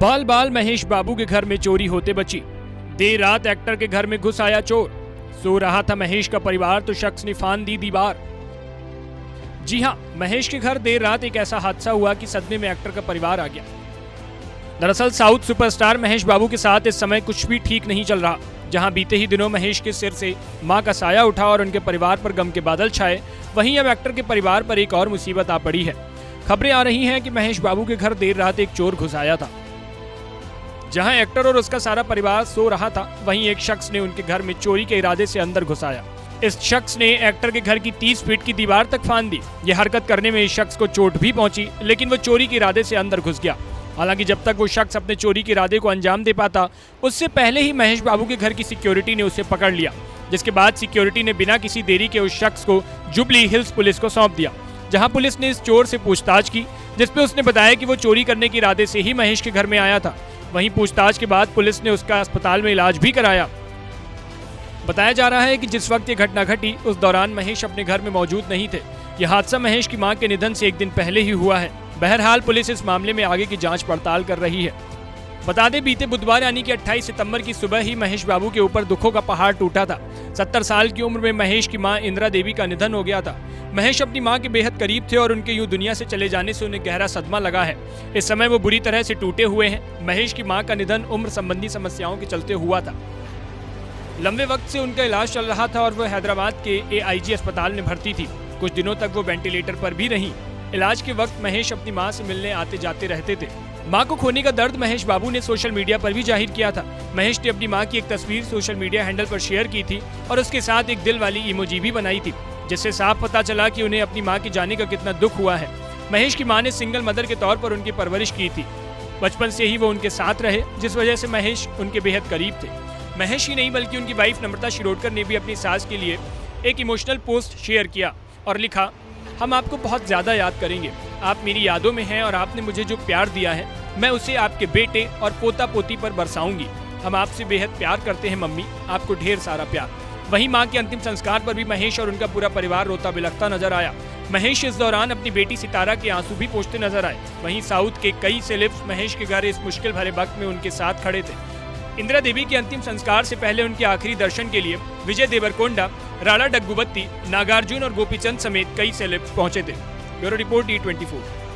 बाल बाल महेश बाबू के घर में चोरी होते बची। देर रात एक्टर के घर में घुस आया चोर। सो रहा था महेश का परिवार तो शख्स ने फांद दी दीवार। जी हां, महेश के घर देर रात एक ऐसा हादसा हुआ कि सदमे में एक्टर का परिवार आ गया। दरअसल साउथ सुपरस्टार महेश बाबू के साथ इस समय कुछ भी ठीक नहीं चल रहा। जहां बीते ही दिनों महेश के सिर से मां का साया उठा और उनके परिवार पर गम के बादल छाए, वहीं अब एक्टर के परिवार पर एक और मुसीबत आ पड़ी है। खबरें आ रही हैं कि महेश बाबू के घर देर रात एक चोर घुस आया था। जहां एक्टर और उसका सारा परिवार सो रहा था, वहीं एक शख्स ने उनके घर में चोरी के इरादे से अंदर घुस आया। इस शख्स ने एक्टर के घर की 30 फीट की दीवार तक फांद दी। यह हरकत करने में इस शख्स को चोट भी पहुंची, लेकिन वो चोरी के इरादे से अंदर घुस गया। हालांकि जब तक वो शख्स अपने चोरी के इरादे को अंजाम दे पाता, उससे पहले ही महेश बाबू के घर की सिक्योरिटी ने उसे पकड़ लिया। जिसके बाद सिक्योरिटी ने बिना किसी देरी के उस शख्स को जुबली हिल्स पुलिस को सौंप दिया। जहां पुलिस ने इस चोर से पूछताछ की, जिसपे उसने बताया कि वो चोरी करने के इरादे से ही महेश के घर में आया था। वहीं पूछताछ के बाद पुलिस ने उसका अस्पताल में इलाज भी कराया। बताया जा रहा है कि जिस वक्त ये घटना घटी, उस दौरान महेश अपने घर में मौजूद नहीं थे। यह हादसा महेश की मां के निधन से एक दिन पहले ही हुआ है। बहरहाल पुलिस इस मामले में आगे की जांच पड़ताल कर रही है। बता दें, बीते बुधवार यानी कि 28 सितंबर की सुबह ही महेश बाबू के ऊपर दुखों का पहाड़ टूटा था। 70 साल की उम्र में महेश की मां इंदिरा देवी का निधन हो गया था। महेश अपनी मां के बेहद करीब थे और उनके यूं दुनिया से चले जाने से उन्हें गहरा सदमा लगा है। इस समय वो बुरी तरह से टूटे हुए हैं। महेश की मां का निधन उम्र संबंधी समस्याओं के चलते हुआ था। लंबे वक्त से उनका इलाज चल रहा था और वो हैदराबाद के AIG अस्पताल में भर्ती थी। कुछ दिनों तक वो वेंटिलेटर पर भी रही। इलाज के वक्त महेश अपनी मां से मिलने आते जाते रहते थे। मां को खोने का दर्द महेश बाबू ने सोशल मीडिया पर भी जाहिर किया था। महेश ने अपनी मां की एक तस्वीर सोशल मीडिया हैंडल पर शेयर की थी और उसके साथ एक दिल वाली इमोजी भी बनाई थी, जिससे साफ पता चला कि उन्हें अपनी मां के जाने का कितना दुख हुआ है। महेश की मां ने सिंगल मदर के तौर पर उनकी परवरिश की थी। बचपन से ही वो उनके साथ रहे, जिस वजह से महेश उनके बेहद करीब थे। महेश ही नहीं बल्कि उनकी वाइफ नम्रता शिरोडकर ने भी अपनी सास के लिए एक इमोशनल पोस्ट शेयर किया और लिखा, हम आपको बहुत ज्यादा याद करेंगे। आप मेरी यादों में हैं और आपने मुझे जो प्यार दिया है, मैं उसे आपके बेटे और पोता पोती पर बरसाऊंगी। हम आपसे बेहद प्यार करते हैं मम्मी, आपको ढेर सारा प्यार। वहीं मां के अंतिम संस्कार पर भी महेश और उनका पूरा परिवार रोता बिलखता नजर आया। महेश इस दौरान अपनी बेटी सितारा के आंसू भी पोंछते नजर आए। वहीं साउथ के कई सेलेब्स महेश के घर इस मुश्किल भरे वक्त में उनके साथ खड़े थे। इंदिरा देवी के अंतिम संस्कार से पहले उनके आखिरी दर्शन के लिए विजय देवरकोंडा, राणा डग्गुबत्ती, नागार्जुन और गोपीचंद समेत कई सेलेब्स पहुंचे थे। Bureau report E24।